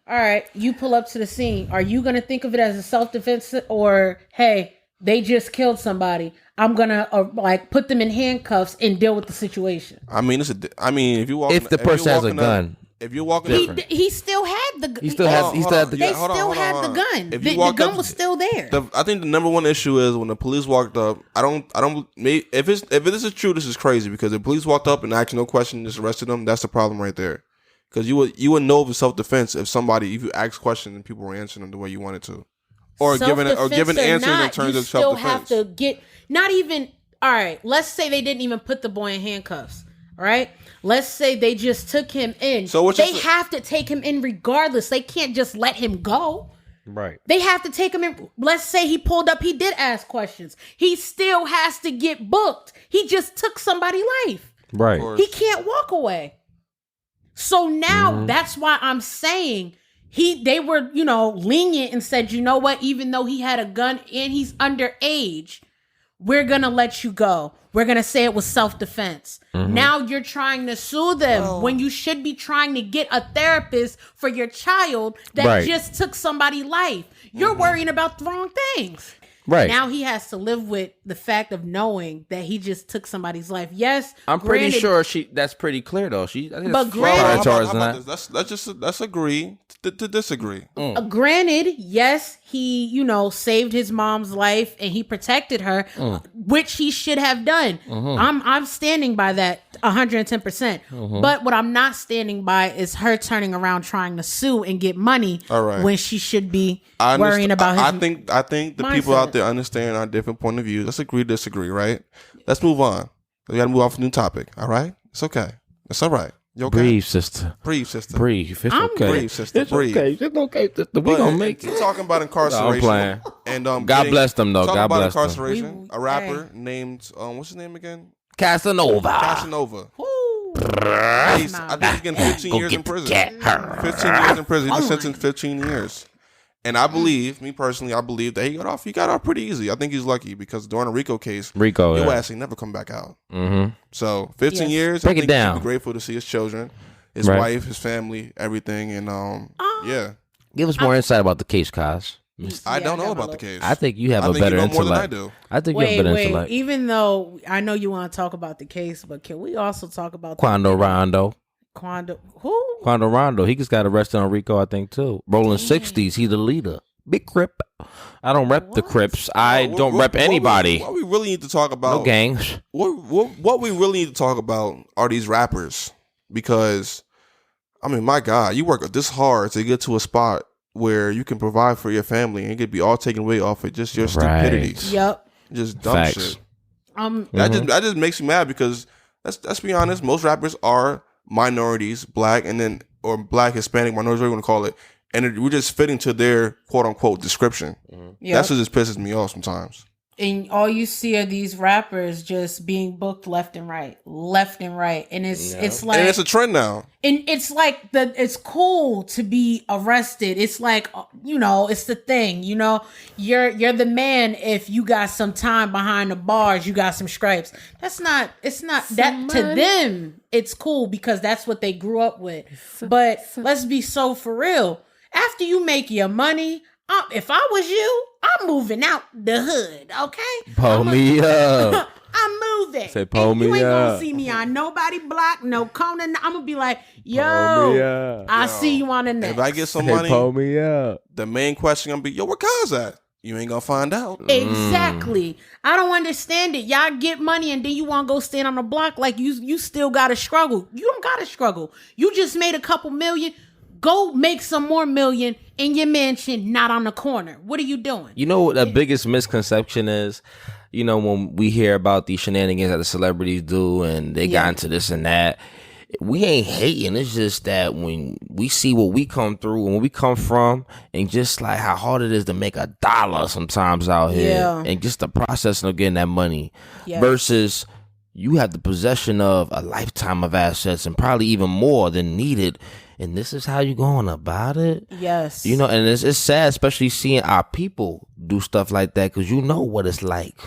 All right, you pull up to the scene. Are you going to think of it as a self-defense or, hey, they just killed somebody, I'm going to put them in handcuffs and deal with the situation? I mean, if you walk, if the person has a gun. If you're walking, he still had the gun. He still had the gun. They still had the gun. The gun was still there. I think the number one issue is when the police walked up. I don't. If this is true, this is crazy because if the police walked up and asked no question, just arrested them. That's the problem right there. Because you would know of self defense if you asked questions and people were answering them the way you wanted to, or giving answers in terms of self defense. You still have to get not even. All right, let's say they didn't even put the boy in handcuffs. All right. Let's say they just took him in. So they have to take him in regardless. They can't just let him go. Right. They have to take him in. Let's say he pulled up. He did ask questions. He still has to get booked. He just took somebody's life. Right. He can't walk away. So now that's why I'm saying they were, lenient and said, you know what? Even though he had a gun and he's underage, we're going to let you go. We're going to say it was self-defense. Now you're trying to sue them when you should be trying to get a therapist for your child that just took somebody's life. You're worrying about the wrong things. Right. Now he has to live with the fact of knowing that he just took somebody's life. Yes. I'm pretty sure that's pretty clear though. Let's agree to disagree. Granted, yes, he, saved his mom's life and he protected her, which he should have done. I'm standing by that 110%. But what I'm not standing by is her turning around trying to sue and get money when she should be worrying about his I think the people out there understand our different point of view. Let's agree, disagree, right? Let's move on. We got to move on to a new topic. All right? It's okay. It's all right. You okay? Breathe, sister. Breathe, sister. Breathe. It's okay. Breathe, sister. It's breathe. okay. It's okay, sister. We gonna make it. Talking about incarceration. No, I'm playing. And God bless them, though. God bless them. Incarceration. A rapper named what's his name again? Casanova. I think he's getting 15 years in prison. 15 years in prison. He's been sentenced 15 years. And I believe, me personally, that he got off pretty easy. I think he's lucky because during the Rico case, your ass ain't never come back out. So 15 years. Break it down. He'd be grateful to see his children, his wife, his family, everything, and yeah. Give us more insight about the case, Kaz. I don't know about the case. I think you have a better intellect. More than I do. I think you have a better intellect. Even though I know you want to talk about the case, but can we also talk about Quando Rondo? Who? Quando Rondo. He just got arrested on Rico, I think, too. Rolling 60s. He's the leader. Big Crip. I don't rep the Crips. I don't rep anybody. What we really need to talk about. No gangs. What we really need to talk about are these rappers. Because, I mean, my God, you work this hard to get to a spot where you can provide for your family and it could be all taken away off of just your stupidity. Yep. Just dumb shit. That just makes me mad because let's be honest, most rappers are minorities, black, or black, Hispanic, minorities, whatever you want to call it, and we're just fitting to their quote unquote description. That's what just pisses me off sometimes. And all you see are these rappers just being booked left and right, and it's like, and it's a trend now. And it's like it's cool to be arrested. It's like, it's the thing. You're the man if you got some time behind the bars. You got some stripes. It's not that to them. It's cool because that's what they grew up with. But let's be so for real. After you make your money, if I was you, I'm moving out the hood, okay? Pull me up. I'm moving. Say, pull me up. You ain't gonna see me on nobody block, no corner. I'm gonna be like, yo, I see you on the next. If I get some money, pull me up. The main question gonna be, yo, where Kaz at? You ain't gonna find out. Exactly. I don't understand it. Y'all get money and then you want to go stand on the block like you still gotta struggle. You don't gotta struggle. You just made a couple million. Go make some more million in your mansion, not on the corner. What are you doing? You know what the biggest misconception is? When we hear about these shenanigans that the celebrities do and they got into this and that, we ain't hating. It's just that when we see what we come through and where we come from and just like how hard it is to make $1 sometimes out here and just the process of getting that money versus you have the possession of a lifetime of assets and probably even more than needed. And this is how you going about it? Yes. And it's sad, especially seeing our people do stuff like that because you know what it's like.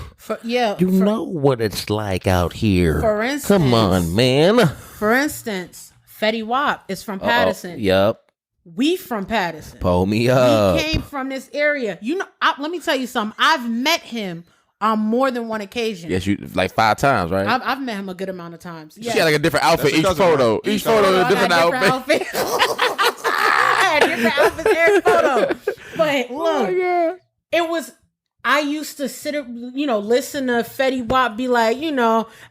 You know what it's like out here. For instance. Come on, man. For instance, Fetty Wap is from Patterson. Yep. We from Patterson. Pull me up. He came from this area. Let me tell you something. I've met him on more than one occasion. Yes, you like 5 times, right? I've met him a good amount of times. She had like a different outfit each photo. Each photo is a different outfit. I had different outfits every photo. But look, it was. I used to sit, listen to Fetty Wap be like,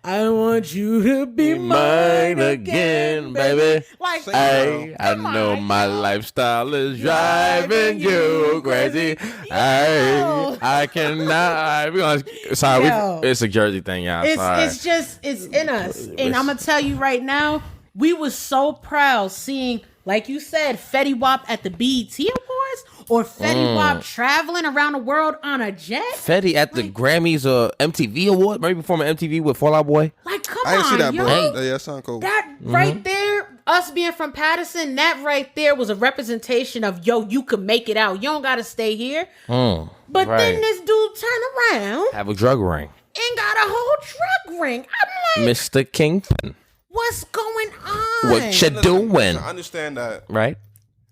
I want you to be mine again, baby. Like, I know my lifestyle is driving you crazy. I cannot. Sorry, it's a Jersey thing, y'all. It's in us. And I'm going to tell you right now, we was so proud seeing, like you said, Fetty Wap at the BET Awards. Or Fetty Wap traveling around the world on a jet. Fetty at the Grammys or MTV Award. Maybe performing MTV with Fall Out Boy. Like, come on, I didn't see that, yo. bro. Yeah, that sound cool. That right there, us being from Patterson, that right there was a representation of, you could make it out. You don't got to stay here. But then this dude turn around. Have a drug ring. And got a whole drug ring. I'm like, Mr. Kingpin. What's going on? What you doing? I understand that. Right?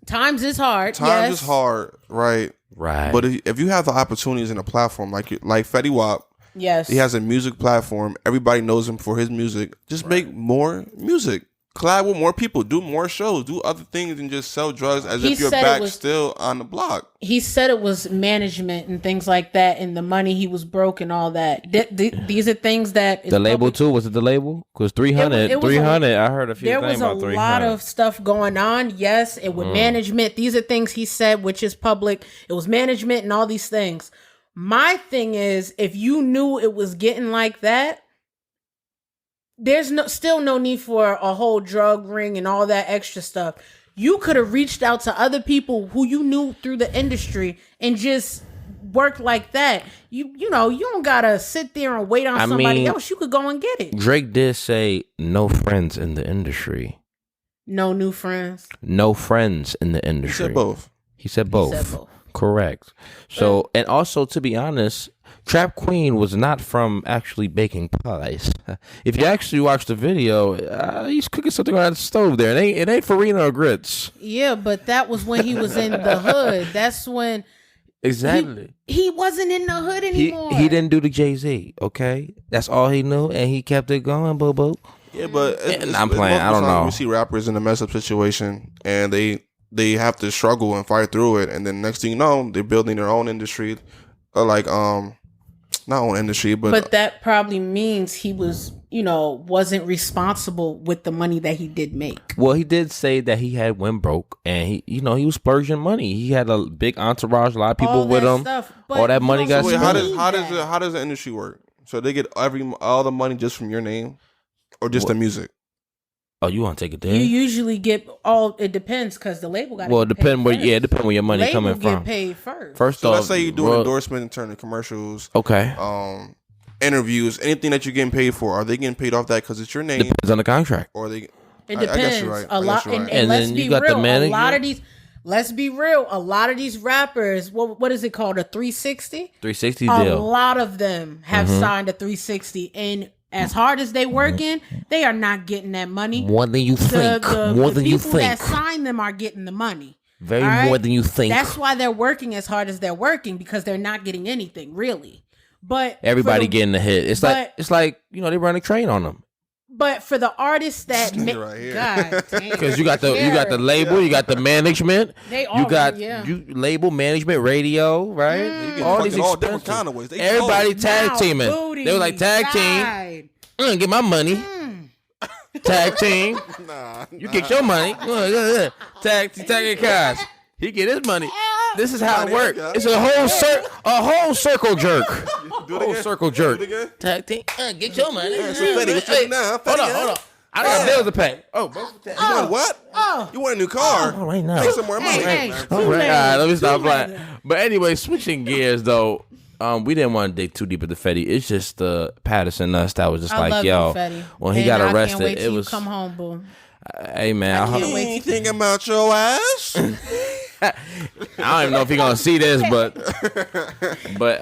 Times is hard. Times is hard, right? Right. But if you have the opportunities in a platform like Fetty Wap, yes, he has a music platform. Everybody knows him for his music. Just make more music. Collab with more people. Do more shows. Do other things than just sell drugs as if you're back still on the block. He said it was management and things like that, and the money he was broke and all that. These are things that the label too. Was it the label? Because 300. I heard a few things about 300. There was a lot of stuff going on. Yes, it was management. These are things he said, which is public. It was management and all these things. My thing is, if you knew it was getting like that, there's still no need for a whole drug ring and all that extra stuff. You could have reached out to other people who you knew through the industry and just worked like that. You don't gotta sit there and wait on somebody else. You could go and get it. Drake did say no friends in the industry. No new friends. No friends in the industry. He said both. Correct. So, and also to be honest, Trap Queen was not from actually baking pies. If you actually watch the video, he's cooking something on the stove there. It ain't farina or grits. Yeah, but that was when he was in the hood. That's when exactly he wasn't in the hood anymore. He didn't do the Jay-Z. Okay, that's all he knew, and he kept it going. Boo boo. Yeah, but I'm playing. I don't know. We see rappers in a mess up situation, and they have to struggle and fight through it, and then next thing you know, they're building their own industry, not own industry, but that probably means he was, wasn't responsible with the money that he did make. Well, he did say that he had went broke, and he was splurging money. He had a big entourage, a lot of people with him. All that money got spent. How does the industry work? So they get all the money just from your name, or just the music? Oh, you want to take it there? You usually get all. It depends because the label got. Well, it depends where. Yeah, it depends where your money label coming get from. Paid first. First So off, let's say you do an endorsement in terms of commercials. Okay. Interviews, anything that you're getting paid for, are they getting paid off that because it's your name? Depends on the contract. Or they? It I depends. guess you're right. A lot, and let's then be you got real. the manager. A lot of these. Let's be real. A lot of these rappers, what is it called? A 360? 360 A deal. lot of them have signed a 360, and as hard as they working, they are not getting that money. More than you think. More than you think. The people that sign them are getting the money. Very more than you think. That's why they're working as hard as they're working, because they're not getting anything really. But everybody getting the hit. It's like they run a train on them. But for the artists that make, God damn, because you got the label, you got the management, you label, management, radio, right? All these all different kind of ways. Everybody tag teaming. They were like tag team. Get my money. Tag team. You get your money. Tag guys. He get his money. This is how it works. It's a whole circle jerk. Whole circle jerk. Tag team. Get your money. Hold on. I got bills to pay. Oh, you want what? Oh, you want a new car? Oh, right now. Make some more money. All right, let me stop playing. But anyway, switching gears though. We didn't want to dig too deep into Fetty. It's just Patterson us that was just when he got arrested, can't wait it was come home, boo. Hey man, I can't wait. Thinking about your ass. I don't even know if he's gonna see this, but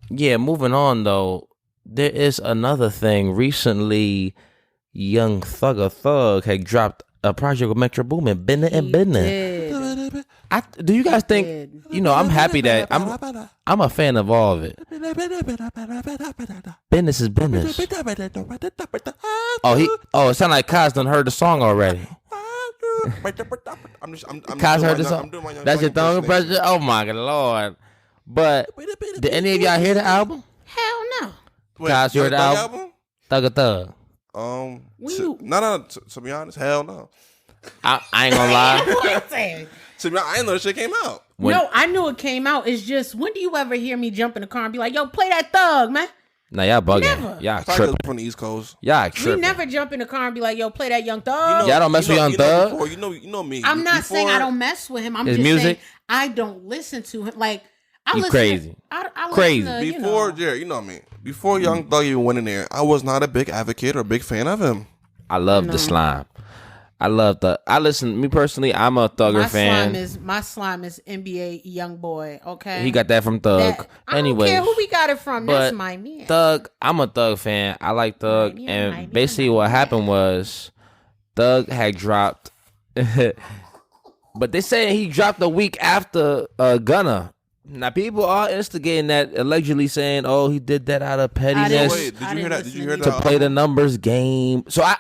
yeah. Moving on though, there is another thing. Recently, Young Thug had dropped a project with Metro Boomin, Business and Business. Do you guys think? I'm happy that I'm a fan of all of it. Business is business. It sounded like Kaz done heard the song already. Kaz heard the song. That's your tongue impression? Oh my Lord! But did any of y'all hear the album? Hell no. Kaz, you heard the album? Thug. To be honest, hell no. I ain't gonna lie. To be honest, I didn't know this shit came out. No, I knew it came out. It's just, when do you ever hear me jump in the car and be like, yo, play that Thug, man? Nah, y'all bugging. Never. Y'all tripping. From the East Coast. Y'all tripping. We never jump in the car and be like, yo, play that Young Thug. Y'all don't mess with Young Thug? You know me. I'm not saying I don't mess with him. I'm just saying I don't listen to him. Like, I listen. Crazy. I crazy. Listen to, before, Jared, you know me. Before Young Thug even went in there, I was not a big advocate or big fan of him. I love the slime. I listen, me personally, I'm a Thugger fan. My slime is NBA Youngboy, okay? He got that from Thug. I don't care who we got it from. That's my man. Thug, I'm a Thug fan. I like Thug. And basically what happened was Thug had dropped, but they say he dropped a week after Gunna. Now people are instigating that, allegedly saying, "Oh, he did that out of pettiness." Wait, did you hear that? Did you hear that? To play the numbers game. So by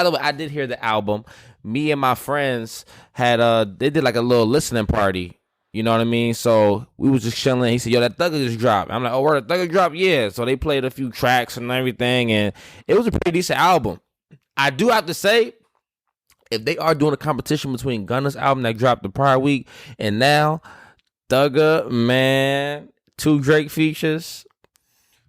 the way, I did hear the album. Me and my friends had they did like a little listening party. You know what I mean? So we was just chilling. He said, "Yo, that Thugger just dropped." I'm like, "Oh, where the Thugger dropped?" Yeah. So they played a few tracks and everything, and it was a pretty decent album. I do have to say, if they are doing a competition between Gunna's album that dropped the prior week and now Thugger, man, 2 Drake features.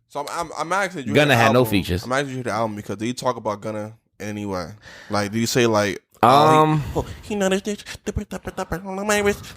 So I'm asking you. Gunna had no features. I'm asking you the album because did you talk about Gunna anyway? Like, did you say like, he know this bitch?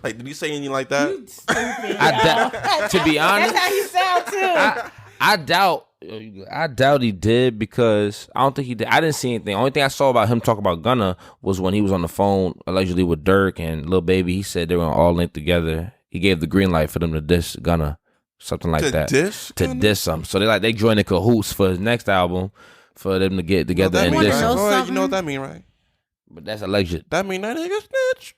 Like, did you say anything like that? You stupid. To be honest, that's how you sound too. I doubt he did, because I don't think he did. I didn't see anything. Only thing I saw about him talk about Gunna was when he was on the phone allegedly with Dirk and Lil Baby. He said they were all linked together. He gave the green light for them to diss Gunna, something like that. To diss him. So they joined the cahoots for his next album for them to get together and diss him. You know what that mean, right? But that's alleged. That mean that nigga snitch.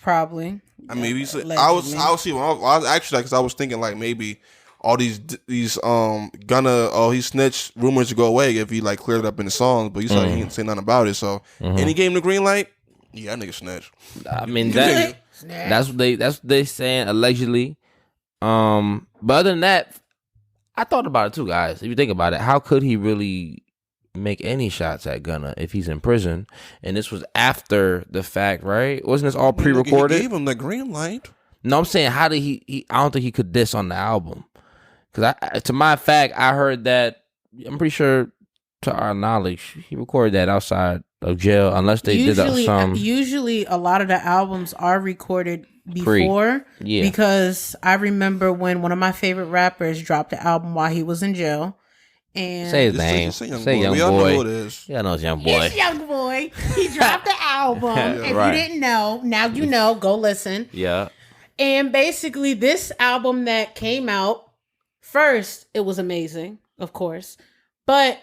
Probably. I mean, I was actually, because I was thinking like maybe all these Gunna, he snitched rumors to go away if he like cleared it up in the songs, but you said he didn't say nothing about it. So and he gave him the green light. Yeah, that nigga snitch. I mean that's what they saying allegedly. But other than that, I thought about it too, guys. If you think about it, how could he really make any shots at Gunna if he's in prison? And this was after the fact, right? Wasn't this all pre-recorded? He gave him the green light. No, I'm saying, how did he I don't think he could diss on the album. Because to my fact, I heard that, I'm pretty sure, to our knowledge, he recorded that outside of jail, unless they did some. Usually, a lot of the albums are recorded before. Yeah. Because I remember when one of my favorite rappers dropped the album while he was in jail. And Say his name. Say young we all boy. know who it is. Yeah, I know it's young boy. It's young boy. He dropped the album. If right. you didn't know, now you know. Go listen. Yeah. And basically, this album that came out first, it was amazing, of course. But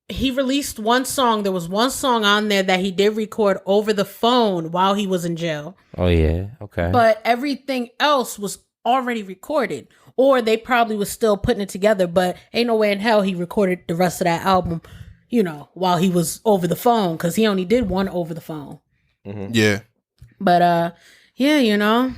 he released one song. There was one song on there that he did record over the phone while he was in jail. Oh, yeah. Okay. But everything else was already recorded. Or they probably was still putting it together. But ain't no way in hell he recorded the rest of that album, while he was over the phone. Because he only did one over the phone. Mm-hmm. Yeah. But, yeah,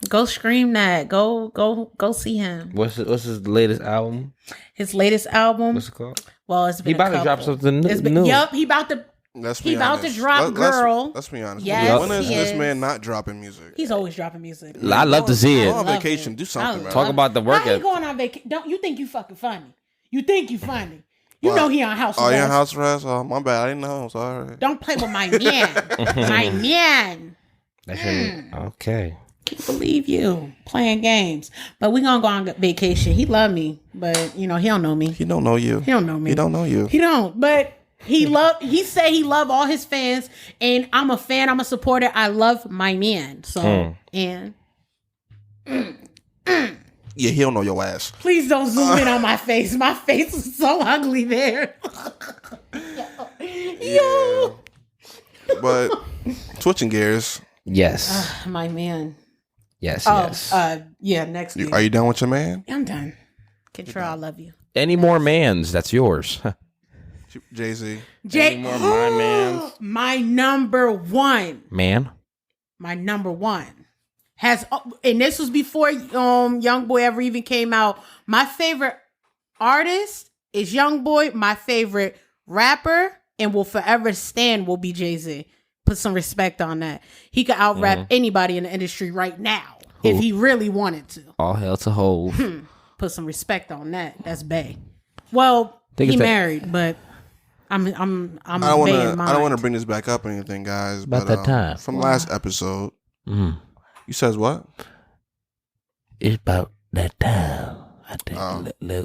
go stream that. Go see him. What's his latest album? His latest album. What's it called? Well, it's been he about to drop something new. Yep, he about to. He about to drop Girl. Let's be honest. Yes, when is this man not dropping music? He's always dropping music. I love to see it. Go on vacation. Do something, man. Talk about the work. How he going on vacation? Don't you think you fucking funny? You think you funny? You know he on house arrest. Oh, you on house arrest? Oh, my bad. I didn't know. Sorry. Don't play with my man. My man. Okay. Can't believe you playing games. But we gonna go on vacation. He love me, but he don't know me. He don't know you. He don't know me. He don't know you. He don't. But he said he love all his fans, and I'm a fan. I'm a supporter. I love my man. So and. Yeah, he don't know your ass. Please don't zoom in on my face. My face is so ugly there. Yo. But switching gears. Yes. My man. Yes. Yeah. Next week. Are you done with your man? I'm done. Control. I love you. Any more mans? That's yours. Jay-Z. Any more my mans? My number one. Man. My number one. And this was before Young Boy ever even came out. My favorite artist is Young Boy. My favorite rapper and will forever stand will be Jay-Z. Put some respect on that. He could out-rap anybody in the industry right now if he really wanted to. All hell to hold. Put some respect on that. That's bae. Well, he married, but I'm I don't want to bring this back up or anything, guys. About that time from last episode. You says what? It's about that time. I think.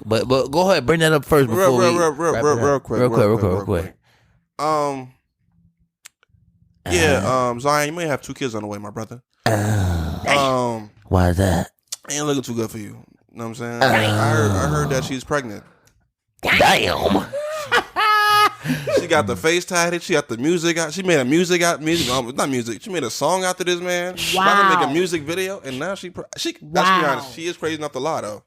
But go ahead, bring that up first before real quick. Zion, you may have 2 kids on the way, my brother. Why is that? Ain't looking too good for you. You know what I'm saying? I heard that she's pregnant. Damn. She got the face tatted. She got the music out. She made a music. Not music. She made a song after this man. Wow. About to make a music video, and now she. Let's be honest. She is crazy enough to lie though.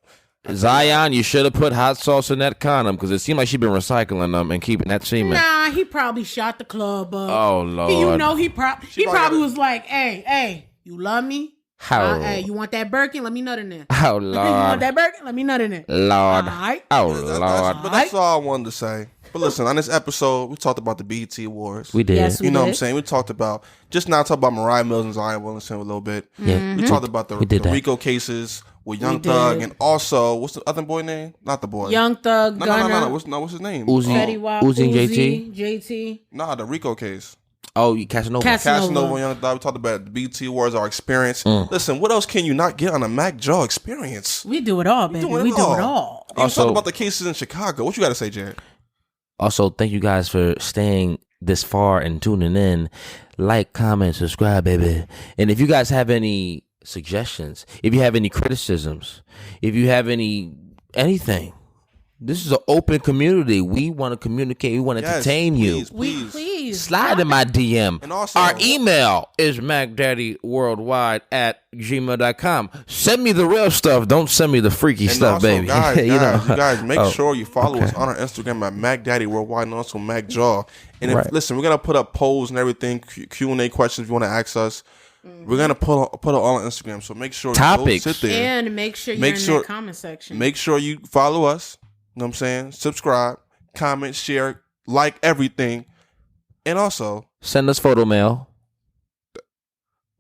Zion, you should have put hot sauce in that condom because it seemed like she'd been recycling them and keeping that semen. Nah, he probably shot the club up. Oh Lord. He probably was like, "Hey, you love me? How? Hey, you want that Birkin? Let me nut in there. Oh Lord. You want that Birkin? Let me nut in there. Lord. All right. Oh Lord. But that's all I wanted to say. But listen, on this episode, we talked about the BET Awards. We did. Yes, what I'm saying? We talked about, just now talk about Mariah Mills and Zion Williamson a little bit. Yeah. We talked about the RICO cases with Young Thug and also, what's the other boy name? Not the boy. Young Thug, Gunna. No. What's his name? Uzi and JT. Nah, the RICO case. Oh, Casanova. Casanova and Young Thug. We talked about the BET Awards, our experience. Listen, what else can you not get on a MackJaw experience? We do it all, baby. We do it all. You talk about the cases in Chicago. What you got to say, Jared? Also, thank you guys for staying this far and tuning in. Like, comment, subscribe, baby. And if you guys have any suggestions, if you have any criticisms, if you have anything, this is an open community. We want to communicate. We want to entertain you. Please. Slide in my DM. And also, our email is MackDaddyWorldWide@gmail.com. Send me the real stuff. Don't send me the freaky stuff, also, baby. Guys, you guys, make sure you follow us on our Instagram at MackDaddyWorldWide and also MackJaw. And listen, we're gonna put up polls and everything, Q&A questions if you want to ask us. We're gonna put it all on Instagram. So make sure topics. You go sit there and make sure you're in the comment section. Make sure you follow us. You know what I'm saying? Subscribe, comment, share, like everything. And also send us photo mail.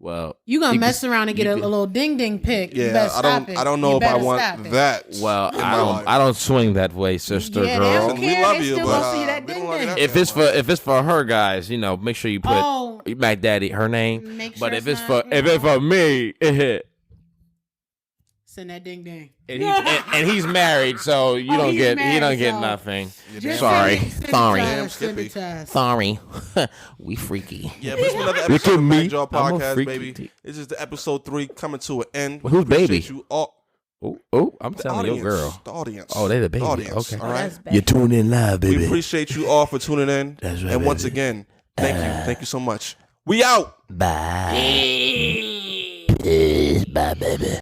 Well, You gonna you mess can- around and get you a can- little ding ding pic. You Yeah, better stop I don't know if I want that. Well, in my life. I don't swing that way, sister Yeah, girl. they don't We care. love They you, still but, gonna see that we don't ding like ding. that. If it's for her, guys, make sure you put Oh. Mac Daddy her name. Make sure But if it's it's not, for if it's for me, Send that ding ding. and he's married, so you don't he's get married, he don't get so- nothing. Just Sorry. send it Sorry. to Damn, us, send it Skippy. to us. Sorry, we freaky. Yeah, but it's been another Look episode at of me. MackJaw I'm a Podcast, freaky baby. t- This is the episode 3 coming to an end. Who's baby? Appreciate you all. Oh, I'm The telling your audience. girl. The audience. Oh, they the baby. audience. Okay. All right. That's bad. You tune in live, We baby. appreciate you all for tuning in. That's right, and once baby. again, thank you so much. We out. Bye. Bye, baby.